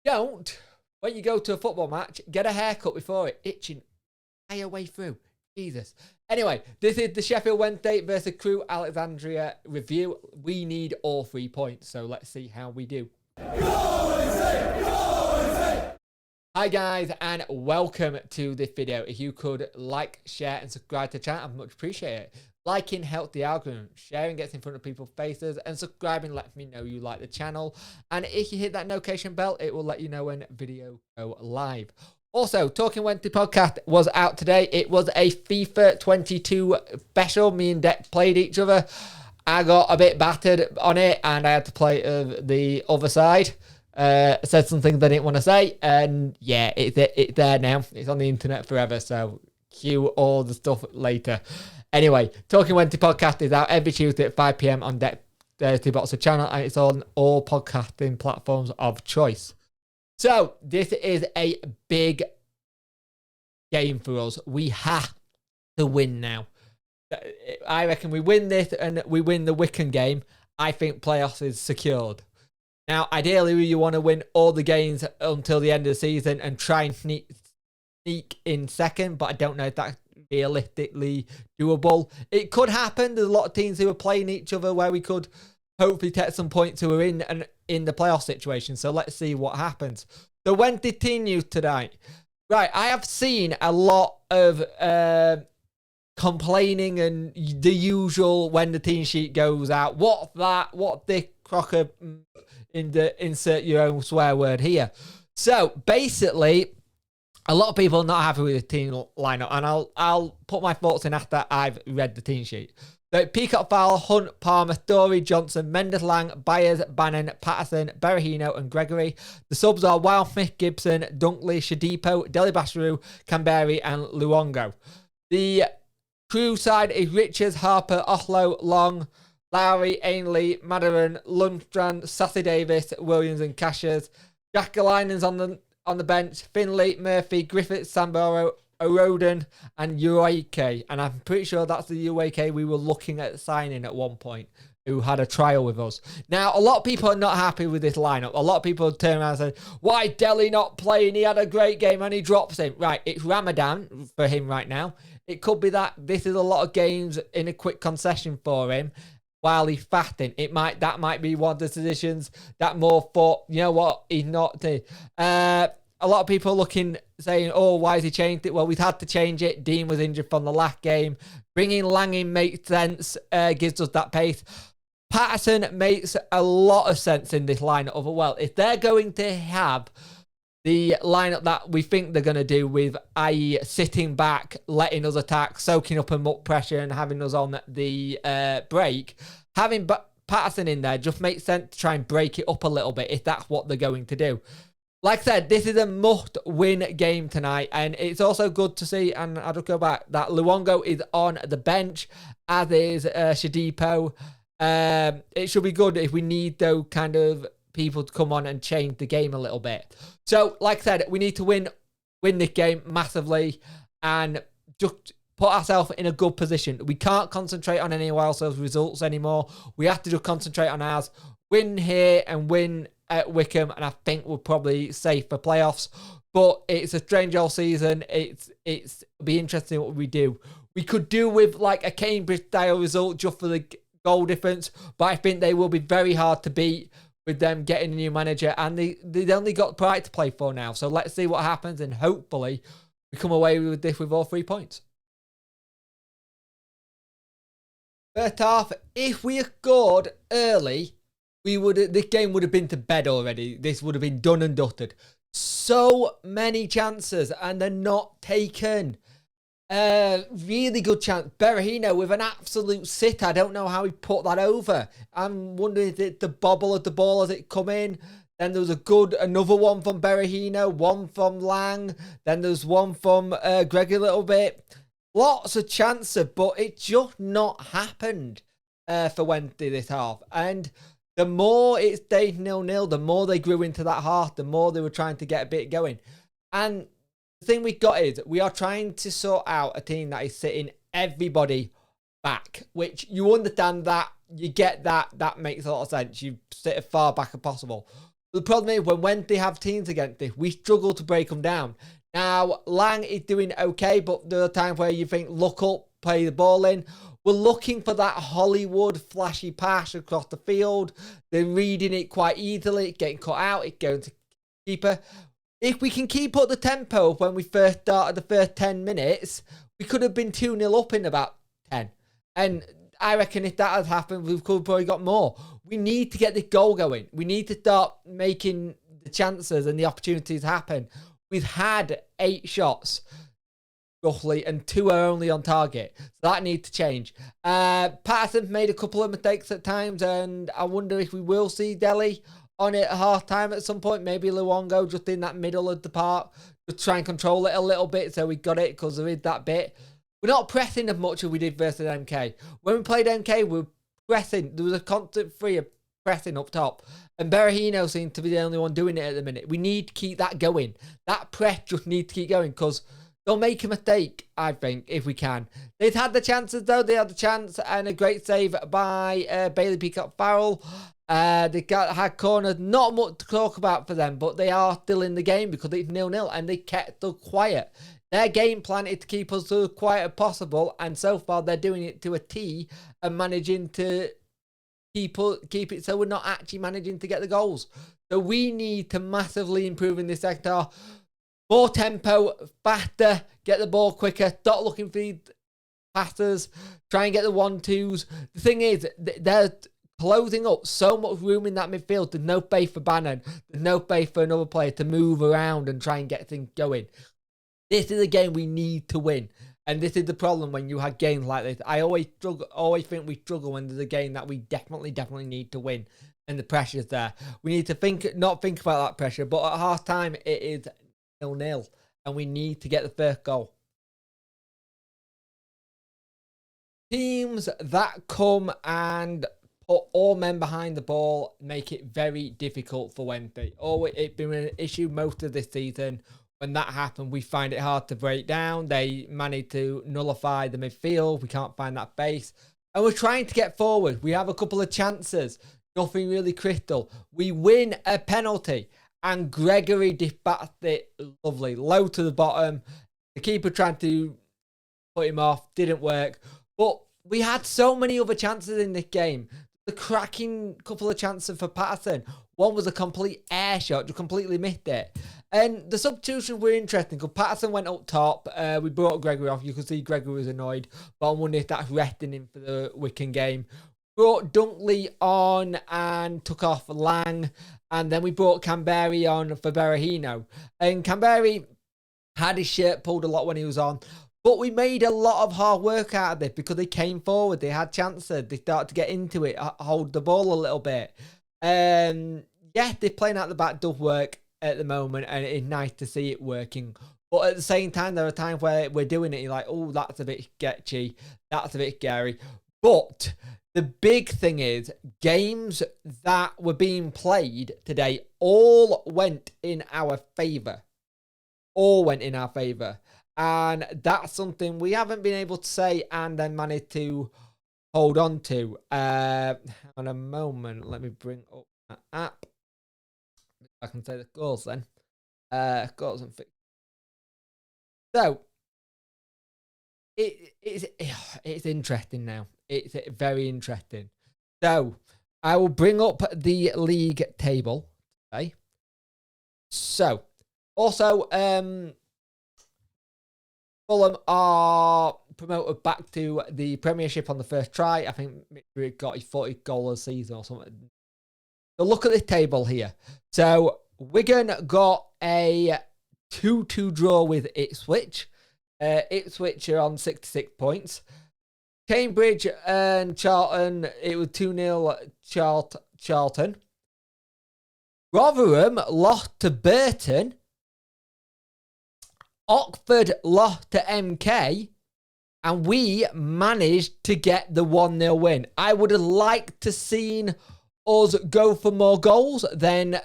Don't, when you go to a football match, get a haircut before it. Itching your way through. Jesus. Anyway, this is the Sheffield Wednesday versus Crewe Alexandra review. We need all 3 points, so let's see how we do. Hi guys, and welcome to this video. If you could like, share and subscribe to the channel, I'd much appreciate it. Liking helps the algorithm, sharing gets in front of people's faces, and subscribing lets me know you like the channel. And if you hit that notification bell, it will let you know when videos go live. Also, Talking Wednesday podcast was out today. It was a FIFA 22 special. Me and Deck played each other. I got a bit battered on it, and I had to play the other side. Said something they didn't want to say, and yeah, it's there now. It's on the internet forever, so cue all the stuff later. Anyway, Talking Wednesday podcast is out every Tuesday at 5 PM on Deck Thursday Boxer channel, and it's on all podcasting platforms of choice. So this is a big game for us. We have to win now. I reckon we win this and we win the Wycombe game. I think playoffs is secured. Now, ideally, you want to win all the games until the end of the season and try and sneak in second, but I don't know if that's realistically doable. It could happen. There's a lot of teams who are playing each other where we could hopefully take some points who are in the playoff situation. So let's see what happens. So when did team news tonight? Right, I have seen a lot of complaining and the usual when the team sheet goes out. What that? What Dick Crocker? In the insert your own swear word here. So basically, a lot of people are not happy with the team lineup, and I'll put my thoughts in after I've read the team sheet. So Peacock, Fowler, Hunt, Palmer, Story, Johnson, Mendes, Lang, Byers, Bannon, Patterson, Berahino, and Gregory. The subs are Wildsmith, Gibson, Dunkley, Shadipo, Deli Basharu, Canberry, and Luongo. The Crewe side is Richards, Harper, Oslo, Long, Lowry, Ainley, Madaran, Lundstrand, Sassy Davis, Williams, and Cashers. Jackalinen's on the bench. Finley, Murphy, Griffith, Samboro, O'Roden, and Uake. And I'm pretty sure that's the Uake we were looking at signing at one point, who had a trial with us. Now, a lot of people are not happy with this lineup. A lot of people turn around and say, why Deli not playing? He had a great game and he drops him. Right, it's Ramadan for him right now. It could be that this is a lot of games in a quick concession for him while he's fasting. That might be one of the decisions that more thought, you know what, he's not. A lot of people saying, oh, why has he changed it? Well, we've had to change it. Dean was injured from the last game. Bringing Lang in makes sense, gives us that pace. Patterson makes a lot of sense in this lineup. Well, if they're going to have the lineup that we think they're going to do with, i.e. sitting back, letting us attack, soaking up and muck pressure and having us on the break, having Patterson in there just makes sense to try and break it up a little bit if that's what they're going to do. Like I said, this is a must-win game tonight, and it's also good to see, and I'll just go back, that Luongo is on the bench, as is Shadipo. It should be good if we need those kind of people to come on and change the game a little bit. So, like I said, we need to win this game massively and just put ourselves in a good position. We can't concentrate on anyone else's results anymore. We have to just concentrate on ours. Win here and win at Wycombe, and I think we're probably safe for playoffs. But it's a strange old season. It's be interesting what we do. We could do with like a Cambridge-style result just for the goal difference, but I think they will be very hard to beat with them getting a new manager, and they've only got Pride to play for now. So let's see what happens, and hopefully we come away with this with all 3 points. First half, if we had scored early, this game would have been to bed already. This would have been done and dusted. So many chances, and they're not taken. Really good chance. Berahino with an absolute sit. I don't know how he put that over. I'm wondering if it's the bobble of the ball as it come in. Then there was another one from Berahino, one from Lang. Then there's one from Greg a little bit. Lots of chances, but it just not happened for Wednesday this half. And the more it stayed 0-0, the more they grew into that half, the more they were trying to get a bit going. And the thing we got is we are trying to sort out a team that is sitting everybody back, which you understand that, you get that, that makes a lot of sense. You sit as far back as possible. The problem is when they have teams against it, we struggle to break them down. Now, Lang is doing okay, but there are times where you think, look up, play the ball in. We're looking for that Hollywood flashy pass across the field. They're reading it quite easily. It's getting cut out. It's going to keeper. If we can keep up the tempo when we first started the first 10 minutes, we could have been 2-0 up in about 10. And I reckon if that had happened, we could have probably got more. We need to get this goal going. We need to start making the chances and the opportunities happen. We've had 8 shots, roughly, and 2 are only on target. So that needs to change. Patterson made a couple of mistakes at times, and I wonder if we will see Delhi on it at half-time at some point. Maybe Luongo just in that middle of the park. Just try and control it a little bit so we got it, because there is that bit. We're not pressing as much as we did versus MK. When we played MK, we were pressing. There was a constant free of pressing up top. And Berahino seemed to be the only one doing it at the minute. We need to keep that going. That press just needs to keep going, because they'll make a mistake, I think, if we can. They've had the chances, though. They had the chance, and a great save by Bailey Peacock-Farrell. They had corners. Not much to talk about for them, but they are still in the game because it's 0-0, and they kept us quiet. Their game plan is to keep us as quiet as possible, and so far they're doing it to a T and managing to keep it so we're not actually managing to get the goals. So we need to massively improve in this sector. More tempo, faster, get the ball quicker, stop looking for the passes, try and get the 1-2s. The thing is, they're closing up so much room in that midfield. There's no space for Bannon. There's no space for another player to move around and try and get things going. This is a game we need to win. And this is the problem when you have games like this. I always think we struggle when there's a game that we definitely need to win. And the pressure's there. We need to not think about that pressure. But at half time, it is 0-0. And we need to get the first goal. Teams that come and put all men behind the ball make it very difficult for Wednesday. It's been an issue most of this season. When that happened, we find it hard to break down. They managed to nullify the midfield. We can't find that base. And we're trying to get forward. We have a couple of chances. Nothing really crystal. We win a penalty. And Gregory dispatched it lovely. Low to the bottom. The keeper tried to put him off. Didn't work. But we had so many other chances in this game. The cracking couple of chances for Patterson. One was a complete air shot. Just completely missed it. And the substitutions were interesting because Patterson went up top. We brought Gregory off. You could see Gregory was annoyed. But I wonder if that's resting him for the Wigan game. Brought Dunkley on and took off Lang. And then we brought Canberry on for Berahino. And Canberry had his shirt pulled a lot when he was on. But we made a lot of hard work out of this because they came forward. They had chances. They started to get into it, hold the ball a little bit. Yeah, they're playing out the back does work at the moment, and it's nice to see it working. But at the same time, there are times where we're doing it, you're like, oh, that's a bit sketchy. That's a bit scary. But the big thing is, games that were being played today all went in our favour. All went in our favour. And that's something we haven't been able to say and then managed to hold on to. Hang on a moment. Let me bring up that app. I can say the goals then. Goals and fixtures. So, it's interesting now. It's very interesting. So, I will bring up the league table today. So, also, Fulham are promoted back to the Premiership on the first try. I think Mitchell got his 40th goal a season or something. So look at this table here. So Wigan got a 2-2 draw with Ipswich. Ipswich are on 66 points. Cambridge and Charlton, it was 2-0 Charlton. Rotherham lost to Burton. Oxford lost to MK. And we managed to get the 1-0 win. I would have liked to seen us go for more goals than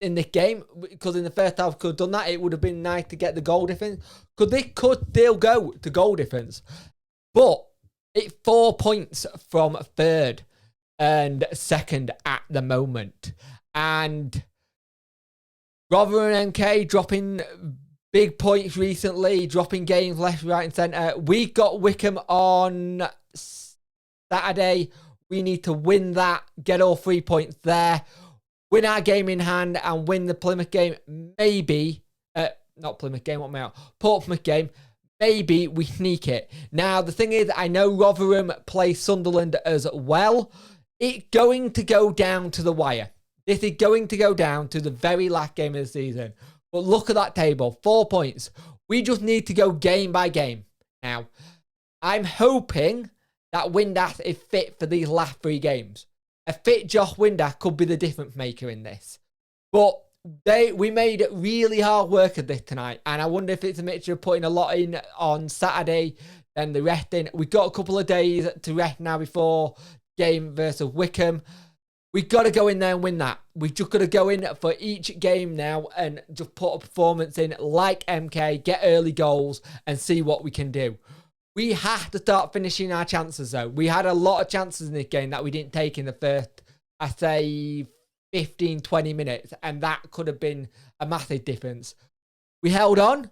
in this game. Because in the first half, we could have done that. It would have been nice to get the goal difference. Because they could still go to goal difference. But it's 4 points from third and second at the moment. And Rotherham and MK dropping big points recently, dropping games left, right and centre. We've got Wickham on Saturday. We need to win that, get all 3 points there, win our game in hand and win the Plymouth game. Maybe, not Plymouth game, what am I out? Portsmouth game. Maybe we sneak it. Now, the thing is, I know Rotherham play Sunderland as well. It's going to go down to the wire. This is going to go down to the very last game of the season. But look at that table. 4 points. We just need to go game by game. Now, I'm hoping that Windass is fit for these last 3 games. A fit Josh Windass could be the difference maker in this. But we made really hard work of this tonight. And I wonder if it's a mixture of putting a lot in on Saturday and the resting. We've got a couple of days to rest now before game versus Wickham. We've got to go in there and win that. We've just got to go in for each game now and just put a performance in like MK, get early goals and see what we can do. We have to start finishing our chances though. We had a lot of chances in this game that we didn't take in the first, I say, 15, 20 minutes. And that could have been a massive difference. We held on.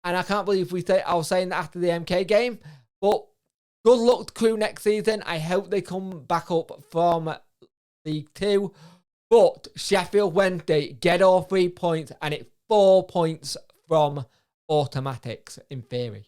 And I can't believe I was saying that after the MK game. But good luck to Crewe next season. I hope they come back up from League 2. But Sheffield Wednesday get all 3 points. And it's 4 points from automatics in theory.